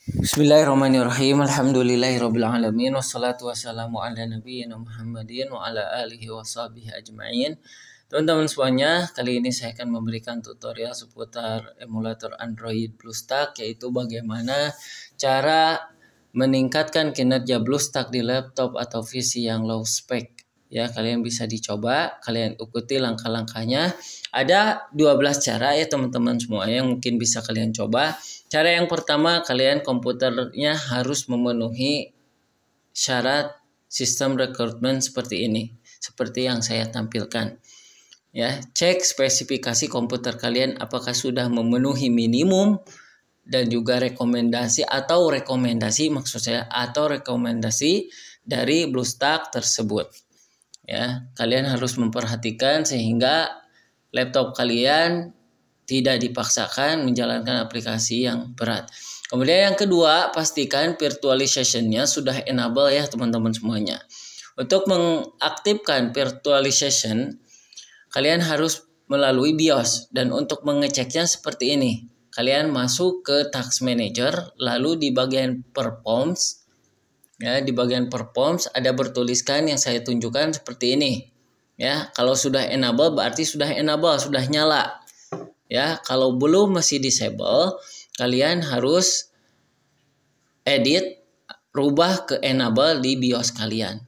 Bismillahirrahmanirrahim. Alhamdulillahirabbil alamin wassalatu wassalamu ala nabiyyina Muhammadin wa ala alihi washabihi ajmain. Teman-teman semuanya, kali ini saya akan memberikan tutorial seputar emulator Android BlueStack, yaitu bagaimana cara meningkatkan kinerja BlueStack di laptop atau PC yang low spec. Ya, kalian bisa dicoba, kalian ikuti langkah-langkahnya. Ada 12 cara ya teman-teman semua yang mungkin bisa kalian coba. Cara yang pertama, kalian komputernya harus memenuhi syarat sistem recruitment seperti ini, seperti yang saya tampilkan. Ya, cek spesifikasi komputer kalian apakah sudah memenuhi minimum dan juga rekomendasi maksud saya atau rekomendasi dari BlueStack tersebut. Ya, kalian harus memperhatikan sehingga laptop kalian tidak dipaksakan menjalankan aplikasi yang berat. Kemudian yang kedua, pastikan virtualization-nya sudah enable ya teman-teman semuanya. Untuk mengaktifkan virtualization, kalian harus melalui BIOS. Dan untuk mengeceknya seperti ini. Kalian masuk ke Task Manager, lalu di bagian Performs. Ya, di bagian Performs ada bertuliskan yang saya tunjukkan seperti ini. Ya, kalau sudah enable berarti sudah enable, sudah nyala. Ya, kalau belum masih disable, kalian harus edit, rubah ke enable di BIOS kalian.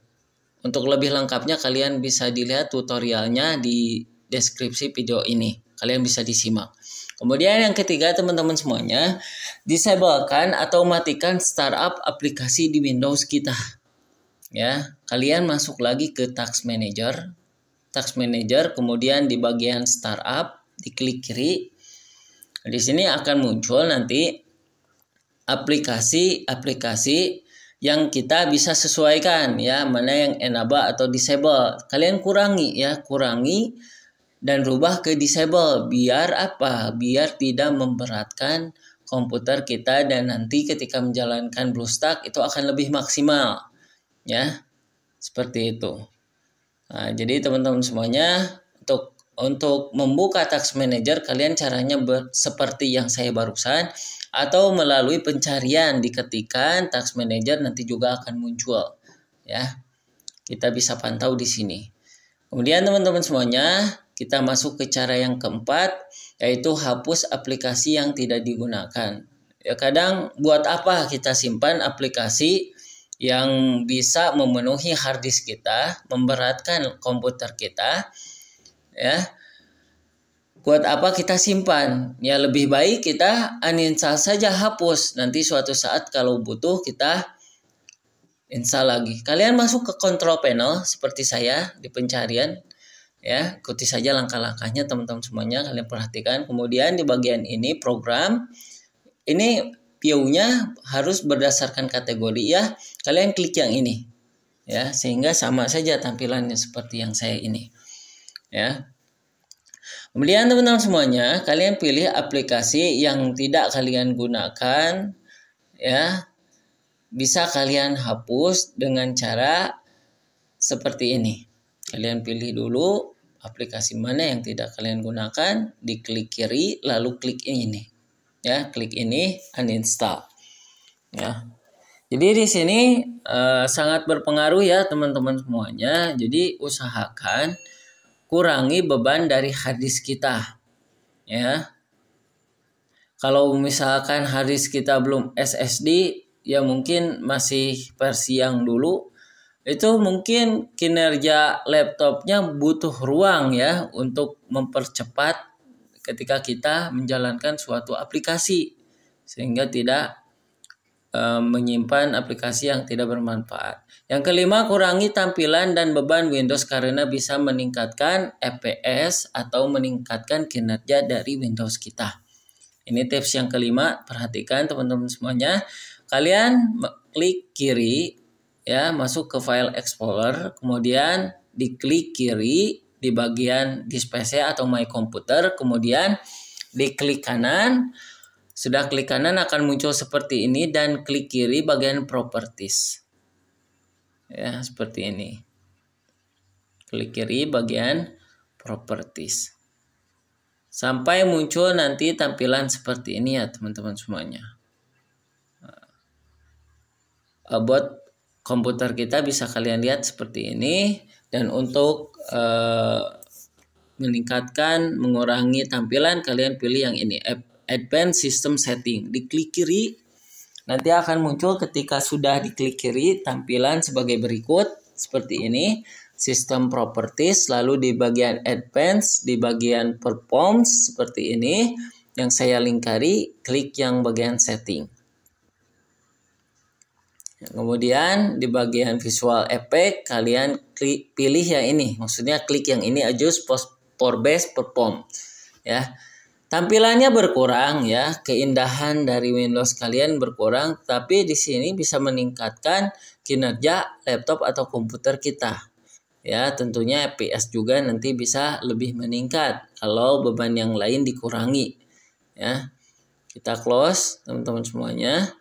Untuk lebih lengkapnya kalian bisa dilihat tutorialnya di deskripsi video ini. Kalian bisa disimak. Kemudian yang ketiga teman-teman semuanya, disablekan atau matikan startup aplikasi di Windows kita. Ya, kalian masuk lagi ke Task Manager. Task Manager, kemudian di bagian startup, diklik kiri. Di sini akan muncul nanti aplikasi-aplikasi yang kita bisa sesuaikan ya, mana yang enable atau disable. Kalian kurangi dan rubah ke disable. Biar apa? Biar tidak memberatkan komputer kita dan nanti ketika menjalankan BlueStack itu akan lebih maksimal. Ya, seperti itu. Nah, jadi teman-teman semuanya, untuk membuka Task Manager kalian caranya seperti yang saya barusan atau melalui pencarian diketikkan Task Manager nanti juga akan muncul. Ya, kita bisa pantau di sini. Kemudian teman-teman semuanya, kita masuk ke cara yang keempat, yaitu hapus aplikasi yang tidak digunakan. Ya, kadang buat apa kita simpan aplikasi yang bisa memenuhi hard disk kita, memberatkan komputer kita. Ya, buat apa kita simpan? Ya, lebih baik kita uninstall saja, hapus. Nanti suatu saat kalau butuh kita install lagi. Kalian masuk ke control panel seperti saya di pencarian. Ya, ikuti saja langkah-langkahnya teman-teman semuanya, kalian perhatikan. Kemudian di bagian ini program, ini view-nya harus berdasarkan kategori ya. Kalian klik yang ini. Ya, sehingga sama saja tampilannya seperti yang saya ini. Ya. Kemudian teman-teman semuanya, kalian pilih aplikasi yang tidak kalian gunakan ya. Bisa kalian hapus dengan cara seperti ini. Kalian pilih dulu aplikasi mana yang tidak kalian gunakan, diklik kiri lalu klik ini. Ya, klik ini uninstall. Ya. Jadi di sini sangat berpengaruh ya teman-teman semuanya. Jadi usahakan kurangi beban dari hard disk kita. Ya. Kalau misalkan hard disk kita belum SSD, ya mungkin masih versi yang dulu, itu mungkin kinerja laptopnya butuh ruang ya untuk mempercepat ketika kita menjalankan suatu aplikasi sehingga tidak menyimpan aplikasi yang tidak bermanfaat. Yang kelima, kurangi tampilan dan beban Windows karena bisa meningkatkan FPS atau meningkatkan kinerja dari Windows kita. Ini tips yang kelima, perhatikan teman-teman semuanya. Kalian klik kiri ya, masuk ke File Explorer, kemudian diklik kiri di bagian Disk PC atau My Computer, kemudian diklik kanan. Sudah klik kanan akan muncul seperti ini dan klik kiri bagian Properties. Ya, seperti ini. Klik kiri bagian Properties. Sampai muncul nanti tampilan seperti ini ya teman-teman semuanya. buat komputer kita bisa kalian lihat seperti ini. Dan untuk meningkatkan, mengurangi tampilan, kalian pilih yang ini, Advanced System Setting. Diklik kiri, nanti akan muncul ketika sudah diklik kiri tampilan sebagai berikut seperti ini. System Properties, lalu di bagian Advanced, di bagian Performance seperti ini. Yang saya lingkari, klik yang bagian Setting. Kemudian di bagian Visual Effect, kalian pilih yang ini. Maksudnya klik yang ini, Adjust for Best Perform. Ya. Tampilannya berkurang ya, keindahan dari Windows kalian berkurang, tapi di sini bisa meningkatkan kinerja laptop atau komputer kita. Ya, tentunya FPS juga nanti bisa lebih meningkat kalau beban yang lain dikurangi. Ya. Kita close teman-teman semuanya.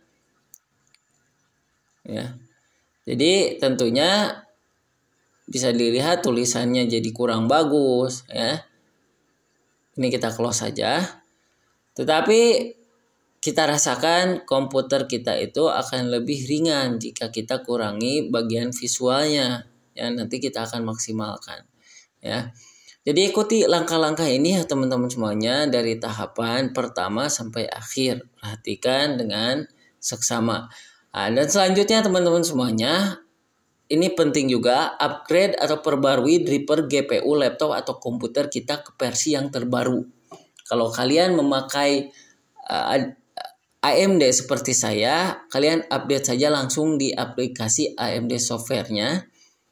Ya. Jadi tentunya bisa dilihat tulisannya jadi kurang bagus ya. Ini kita close saja. Tetapi kita rasakan komputer kita itu akan lebih ringan jika kita kurangi bagian visualnya. Ya, nanti kita akan maksimalkan. Ya. Jadi ikuti langkah-langkah ini ya teman-teman semuanya dari tahapan pertama sampai akhir. Perhatikan dengan seksama. Nah, dan selanjutnya teman-teman semuanya, ini penting juga upgrade atau perbarui driver GPU laptop atau komputer kita ke versi yang terbaru. Kalau kalian memakai AMD seperti saya, kalian update saja langsung di aplikasi AMD software-nya.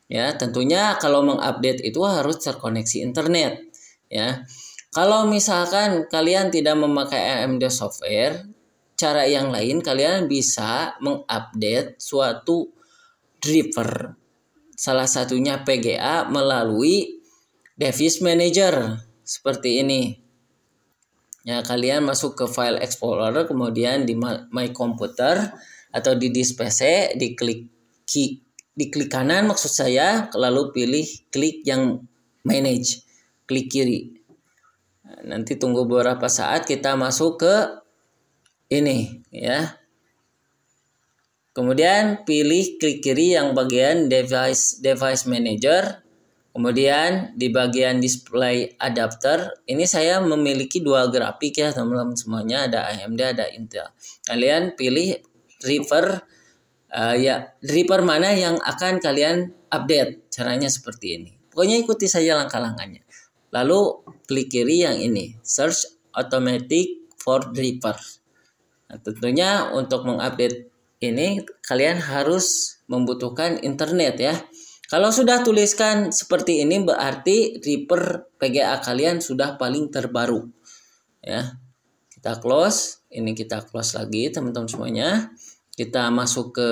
Ya, tentunya kalau mengupdate itu harus terkoneksi internet. Ya, kalau misalkan kalian tidak memakai AMD software, cara yang lain kalian bisa mengupdate suatu driver, salah satunya PGA melalui Device Manager seperti ini. Ya, kalian masuk ke File Explorer, kemudian di My Computer atau di Disk PC, diklik kanan maksud saya, lalu pilih klik yang Manage, klik kiri. Nanti tunggu beberapa saat kita masuk ke ini ya. Kemudian pilih klik kiri yang bagian Device Manager. Kemudian di bagian Display Adapter, ini saya memiliki dua grafik ya teman-teman semuanya, ada AMD ada Intel. Kalian pilih driver driver mana yang akan kalian update. Caranya seperti ini. Pokoknya ikuti saja langkah-langkahnya. Lalu klik kiri yang ini, Search Automatic for Driver. Nah, tentunya untuk mengupdate ini kalian harus membutuhkan internet ya. Kalau sudah tuliskan seperti ini berarti driver PGA kalian sudah paling terbaru. Ya. Kita close, ini kita close lagi teman-teman semuanya. Kita masuk ke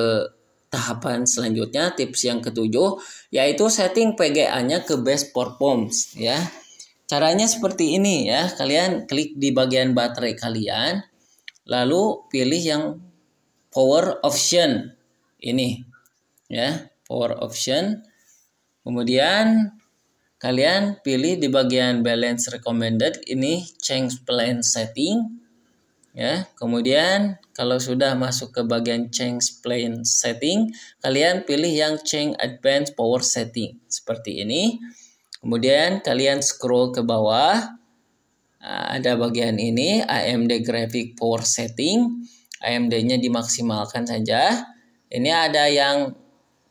tahapan selanjutnya, tips yang ketujuh, yaitu setting PGA-nya ke best performance ya. Caranya seperti ini ya. Kalian klik di bagian baterai kalian, lalu pilih yang power option ini ya, power option. Kemudian kalian pilih di bagian balance recommended ini change plan setting ya. Kemudian kalau sudah masuk ke bagian change plan setting, kalian pilih yang change advanced power setting seperti ini. Kemudian kalian scroll ke bawah, ada bagian ini AMD graphic power setting. AMD-nya dimaksimalkan saja. Ini ada yang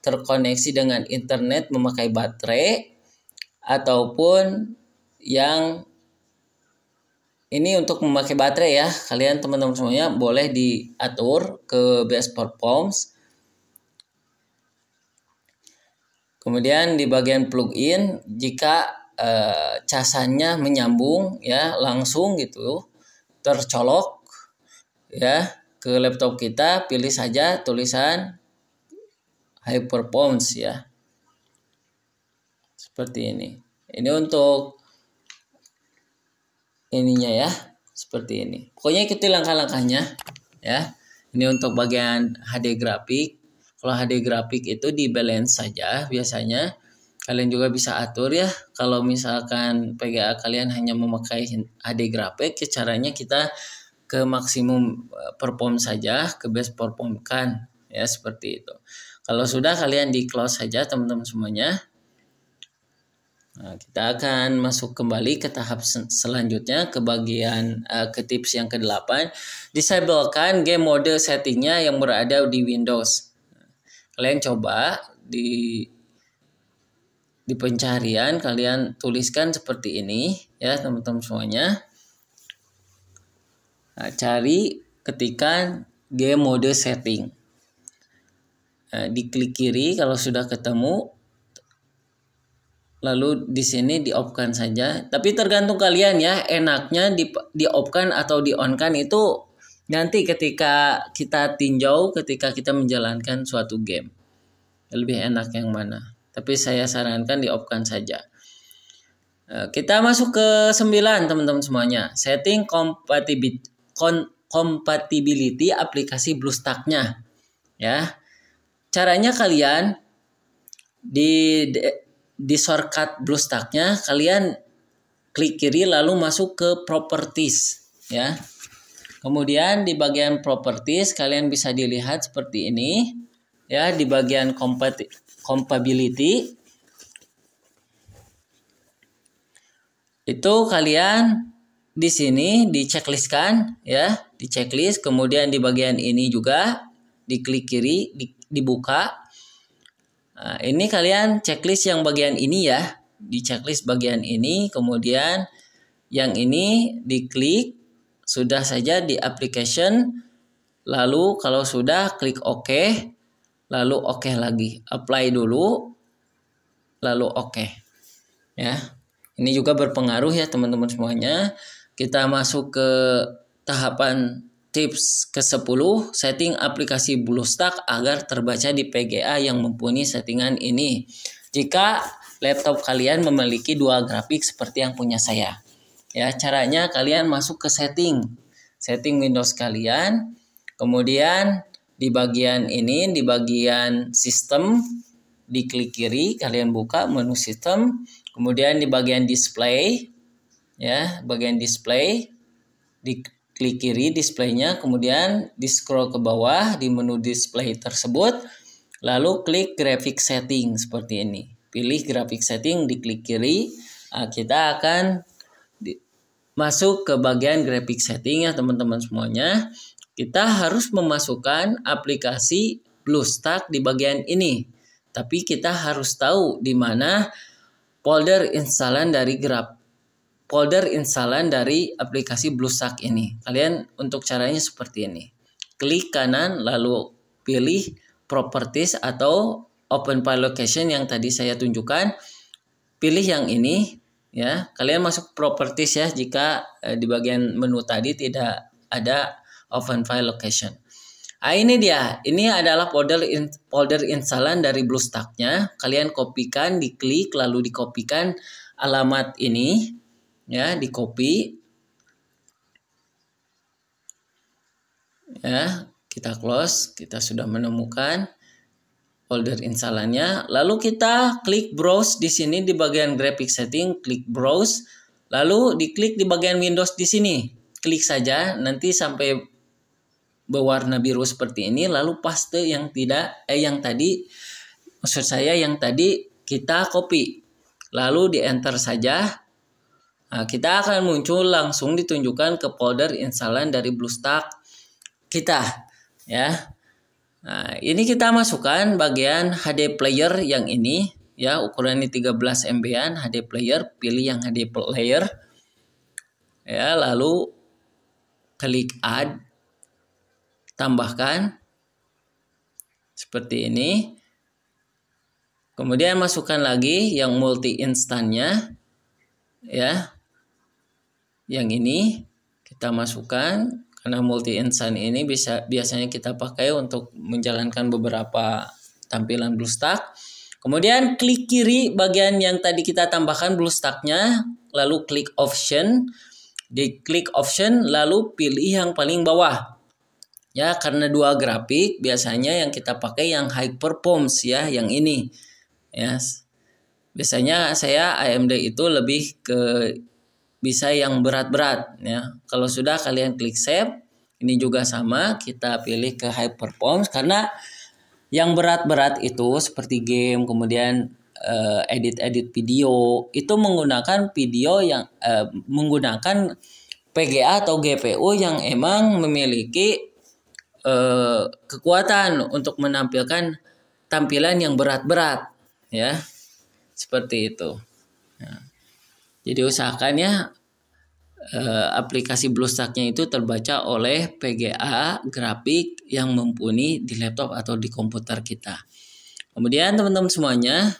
terkoneksi dengan internet memakai baterai, ataupun yang ini untuk memakai baterai ya. Kalian teman-teman semuanya boleh diatur ke best performance. Kemudian di bagian plugin, jika casannya menyambung ya, langsung gitu tercolok ya ke laptop kita, pilih saja tulisan high performance ya. Seperti ini. Ini untuk ininya ya, seperti ini. Pokoknya ikuti langkah-langkahnya ya. Ini untuk bagian HD grafik. Kalau HD grafik itu di balance saja biasanya. Kalian juga bisa atur ya. Kalau misalkan PGA kalian hanya memakai HD grafik, caranya kita ke maksimum perform saja, ke best perform kan Ya, seperti itu. Kalau sudah, kalian di close saja teman-teman semuanya. Nah, kita akan masuk kembali ke tahap selanjutnya, ke bagian ke tips yang ke-8. Disablekan game mode settingnya yang berada di Windows. Kalian coba di pencarian, kalian tuliskan seperti ini ya teman-teman semuanya. Nah, cari, ketikkan game mode setting. Nah, diklik kiri kalau sudah ketemu. Lalu di sini di off-kan saja. Tapi tergantung kalian ya, enaknya di off-kan atau di on-kan itu nanti ketika kita tinjau, ketika kita menjalankan suatu game. Lebih enak yang mana? Tapi saya sarankan di off-kan saja. Kita masuk ke 9 teman-teman semuanya. Setting compatibility aplikasi BlueStack-nya. Ya. Caranya kalian di shortcut BlueStack-nya kalian klik kiri lalu masuk ke properties ya. Kemudian di bagian properties kalian bisa dilihat seperti ini ya, di bagian compatibility itu kalian di sini di checklistkan ya, di checklist. Kemudian di bagian ini juga diklik kiri, dibuka. Nah, ini kalian checklist yang bagian ini ya, di checklist bagian ini, kemudian yang ini diklik, sudah saja di application, lalu kalau sudah klik OK, lalu OK lagi, apply dulu, lalu OK. Ya, ini juga berpengaruh ya teman-teman semuanya. Kita masuk ke tahapan tips ke-10, setting aplikasi BlueStack agar terbaca di PGA yang mumpuni settingan ini. Jika laptop kalian memiliki 2 grafik seperti yang punya saya. Ya, caranya kalian masuk ke setting Windows kalian. Kemudian di bagian ini, di bagian sistem, diklik kiri, kalian buka menu sistem. Kemudian di bagian display, ya, bagian display, klik kiri displaynya, kemudian di scroll ke bawah di menu display tersebut, lalu klik graphic setting seperti ini. Pilih graphic setting, diklik kiri. Nah, kita akan masuk ke bagian graphic setting ya teman-teman semuanya. Kita harus memasukkan aplikasi BlueStack di bagian ini. Tapi kita harus tahu di mana folder instalan dari aplikasi BlueStack ini. Kalian untuk caranya seperti ini. Klik kanan lalu pilih properties atau open file location yang tadi saya tunjukkan. Pilih yang ini ya. Kalian masuk properties ya jika di bagian menu tadi tidak ada open file location. Nah, ini dia. Ini adalah folder instalan dari BlueStack-nya. Kalian kopikan, diklik lalu dikopikan alamat ini. Ya, di copy. Ya, kita close. Kita sudah menemukan folder instalannya. Lalu kita klik browse di sini di bagian graphic setting, klik browse. Lalu diklik di bagian Windows di sini. Klik saja nanti sampai berwarna biru seperti ini, lalu paste yang tadi kita copy. Lalu di enter saja. Nah, kita akan muncul langsung ditunjukkan ke folder instalan dari BlueStack kita ya. Nah, ini kita masukkan bagian HD player yang ini ya, ukurannya 13 MB-an HD player, pilih yang HD player. Ya, lalu klik add, tambahkan seperti ini. Kemudian masukkan lagi yang multi instannya ya. Yang ini kita masukkan karena multi instan ini biasanya kita pakai untuk menjalankan beberapa tampilan BlueStack. Kemudian klik kiri bagian yang tadi kita tambahkan BlueStack-nya, lalu klik option. Di klik option lalu pilih yang paling bawah. Ya, karena 2 grafik biasanya yang kita pakai yang high performance ya, yang ini. Ya. Biasanya saya AMD itu lebih ke bisa yang berat-berat ya. Kalau sudah kalian klik save, ini juga sama, kita pilih ke high performance karena Yang berat-berat itu seperti game, kemudian edit-edit video itu menggunakan video yang menggunakan PGA atau GPU yang emang memiliki kekuatan untuk menampilkan tampilan yang berat-berat, ya, seperti itu. Nah, jadi usahakan ya aplikasi BlueStack-nya itu terbaca oleh PGA grafik yang mumpuni di laptop atau di komputer kita. Kemudian teman-teman semuanya,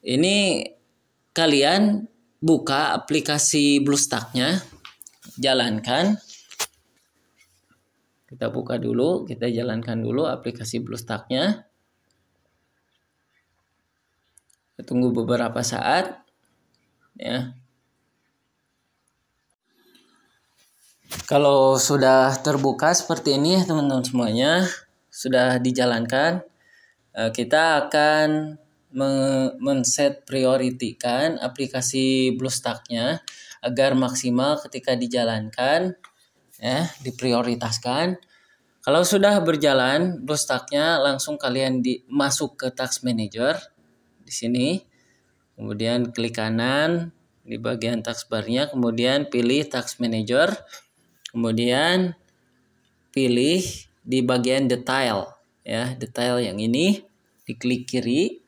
ini kalian buka aplikasi BlueStack-nya, jalankan. Kita buka dulu, kita jalankan dulu aplikasi BlueStack-nya. Tunggu beberapa saat, ya. Kalau sudah terbuka seperti ini teman-teman semuanya, sudah dijalankan, kita akan men-set prioritikan aplikasi BlueStack-nya agar maksimal ketika dijalankan, ya, diprioritaskan. Kalau sudah berjalan BlueStack-nya, langsung kalian masuk ke Task Manager di sini, kemudian klik kanan di bagian taskbar-nya, kemudian pilih Task Manager. Kemudian pilih di bagian detail, ya, detail yang ini, diklik kiri,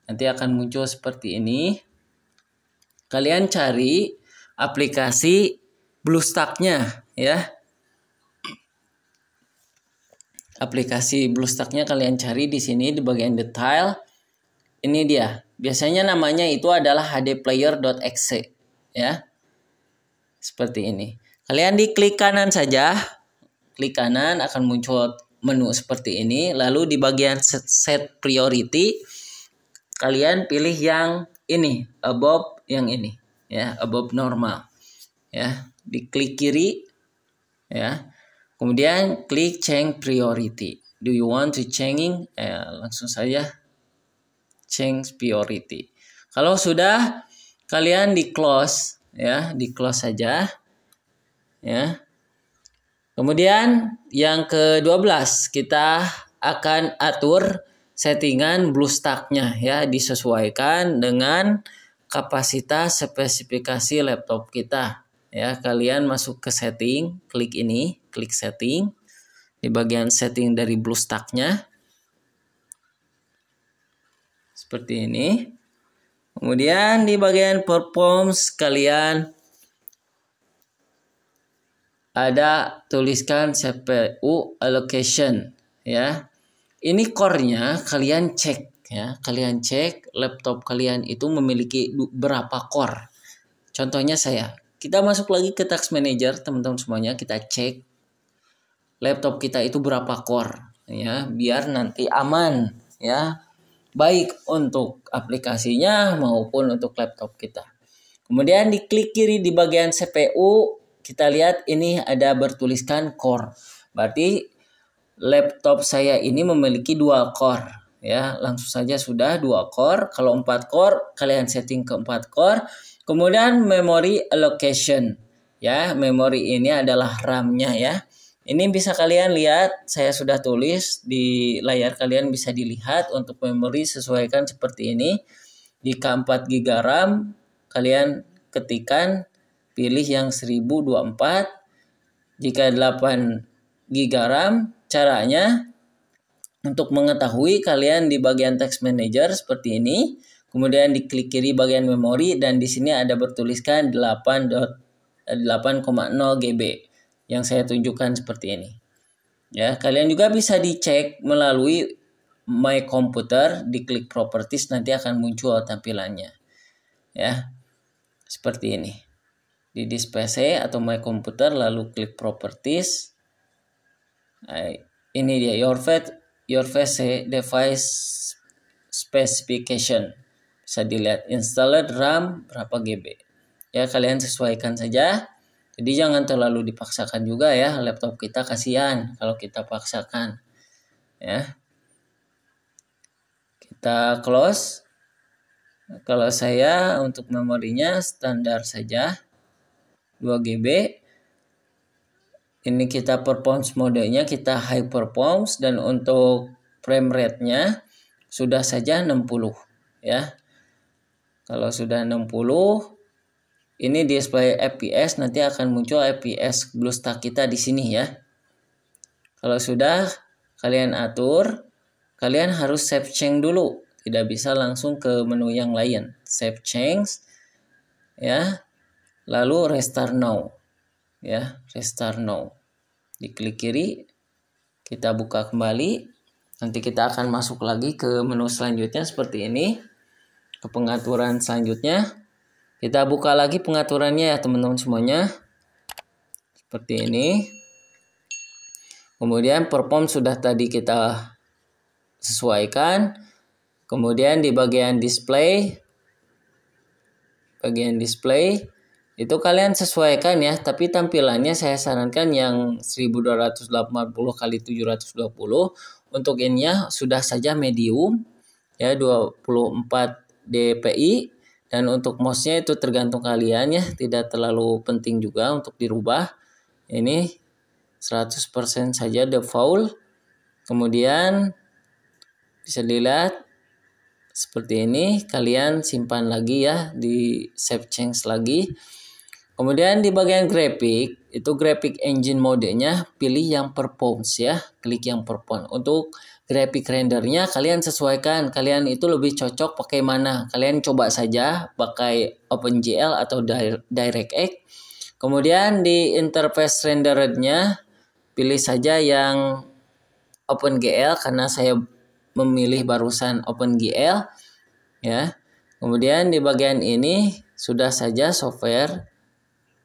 nanti akan muncul seperti ini. Kalian cari aplikasi BlueStack-nya, ya. Aplikasi BlueStack-nya kalian cari di sini di bagian detail. Ini dia. Biasanya namanya itu adalah hdplayer.exe, ya. Seperti ini. Kalian diklik kanan saja, klik kanan akan muncul menu seperti ini. Lalu di bagian set priority, kalian pilih yang ini, above yang ini, ya, above normal, ya. Diklik kiri, ya. Kemudian klik change priority. Do you want to changing? Langsung saja change priority. Kalau sudah, kalian di close, ya, di close saja. Ya. Kemudian yang ke-12 kita akan atur settingan BlueStack-nya, ya, disesuaikan dengan kapasitas spesifikasi laptop kita, ya. Kalian masuk ke setting, klik ini, klik setting di bagian setting dari BlueStack-nya seperti ini. Kemudian di bagian performance kalian ada tuliskan CPU allocation, ya. Ini core-nya kalian cek, ya. Kalian cek laptop kalian itu memiliki berapa core. Contohnya kita masuk lagi ke Task Manager, teman-teman semuanya, kita cek laptop kita itu berapa core, ya, biar nanti aman, ya. Baik untuk aplikasinya maupun untuk laptop kita. Kemudian diklik kiri di bagian CPU, kita lihat ini ada bertuliskan core. Berarti laptop saya ini memiliki 2 core, ya. Langsung saja sudah 2 core. Kalau 4 core, kalian setting ke 4 core. Kemudian memory allocation, ya. Memori ini adalah RAM-nya, ya. Ini bisa kalian lihat, saya sudah tulis di layar, kalian bisa dilihat. Untuk memori sesuaikan seperti ini. Jika 4 GB RAM, kalian ketikkan pilih yang 1024. Jika 8 GB RAM, caranya untuk mengetahui, kalian di bagian Task Manager seperti ini. Kemudian diklik kiri bagian memori dan di sini ada bertuliskan 8,0 GB yang saya tunjukkan seperti ini. Ya, kalian juga bisa dicek melalui My Computer, diklik Properties nanti akan muncul tampilannya. Ya. Seperti ini. Di This PC atau My Computer, lalu klik Properties. Nah, ini dia your PC device specification. Bisa dilihat installed RAM berapa GB. Ya, kalian sesuaikan saja. Jadi jangan terlalu dipaksakan juga, ya, laptop kita, kasihan kalau kita paksakan. Ya. Kita close. Kalau saya untuk memorinya standar saja 2 GB. Ini kita performance modenya kita high performance, dan untuk frame rate-nya sudah saja 60 ya. Kalau sudah 60 ini display FPS, nanti akan muncul FPS BlueStack kita di sini ya. Kalau sudah kalian atur, kalian harus save change dulu. Tidak bisa langsung ke menu yang lain. Save change ya. Lalu restart now. Ya, restart now. Diklik kiri, kita buka kembali. Nanti kita akan masuk lagi ke menu selanjutnya seperti ini. Ke pengaturan selanjutnya. Kita buka lagi pengaturannya ya teman-teman semuanya. Seperti ini. Kemudian perform sudah tadi kita sesuaikan. Kemudian di bagian display itu kalian sesuaikan ya, tapi tampilannya saya sarankan yang 1280 x 720. Untuk ininya sudah saja medium ya, 24 dpi, dan untuk mouse-nya itu tergantung kalian ya, tidak terlalu penting juga untuk dirubah. Ini 100% saja default. Kemudian bisa dilihat seperti ini, kalian simpan lagi ya, di save change lagi. Kemudian di bagian grafik, itu graphic engine modenya pilih yang performance ya, klik yang performance. Untuk grafik rendernya kalian sesuaikan, kalian itu lebih cocok pakai mana. Kalian coba saja pakai OpenGL atau DirectX. Kemudian di interface rendernya pilih saja yang OpenGL karena saya memilih barusan OpenGL ya. Kemudian di bagian ini sudah saja software.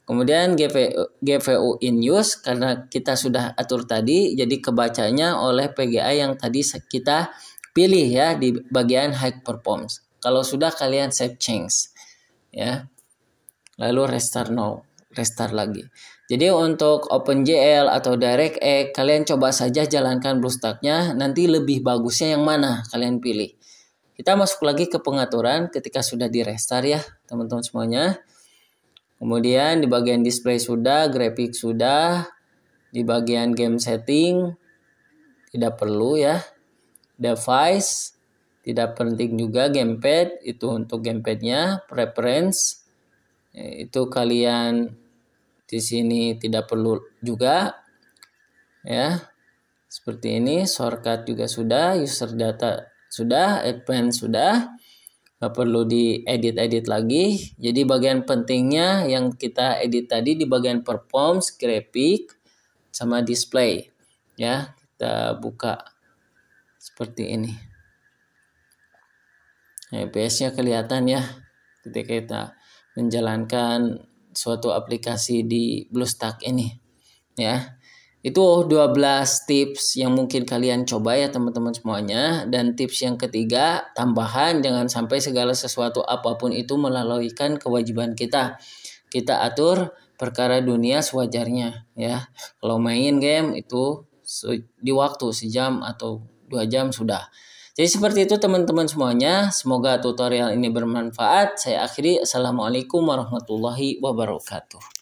Kemudian GPU in use karena kita sudah atur tadi, jadi kebacanya oleh PGA yang tadi kita pilih ya di bagian high performance. Kalau sudah kalian save change ya. Lalu restart now, restart lagi. Jadi untuk OpenGL atau DirectX kalian coba saja jalankan BlueStack-nya, nanti lebih bagusnya yang mana kalian pilih. Kita masuk lagi ke pengaturan ketika sudah di restart ya teman-teman semuanya. Kemudian di bagian display sudah, grafik sudah, di bagian game setting tidak perlu ya. Device tidak penting juga, gamepad itu untuk gamepadnya, preference itu kalian di sini tidak perlu juga ya. Seperti ini, shortcut juga sudah, user data sudah, advance sudah. Nggak perlu diedit-edit lagi. Jadi bagian pentingnya yang kita edit tadi di bagian performance, grafik, sama display. Ya, kita buka seperti ini. FPS-nya kelihatan ya ketika kita menjalankan suatu aplikasi di BlueStack ini. Ya. Itu 12 tips yang mungkin kalian coba ya teman-teman semuanya. Dan tips yang ketiga, tambahan, jangan sampai segala sesuatu apapun itu melalaikan kewajiban kita. Kita atur perkara dunia sewajarnya ya. Kalau main game itu di waktu sejam atau 2 jam sudah. Jadi seperti itu teman-teman semuanya. Semoga tutorial ini bermanfaat. Saya akhiri. Assalamualaikum warahmatullahi wabarakatuh.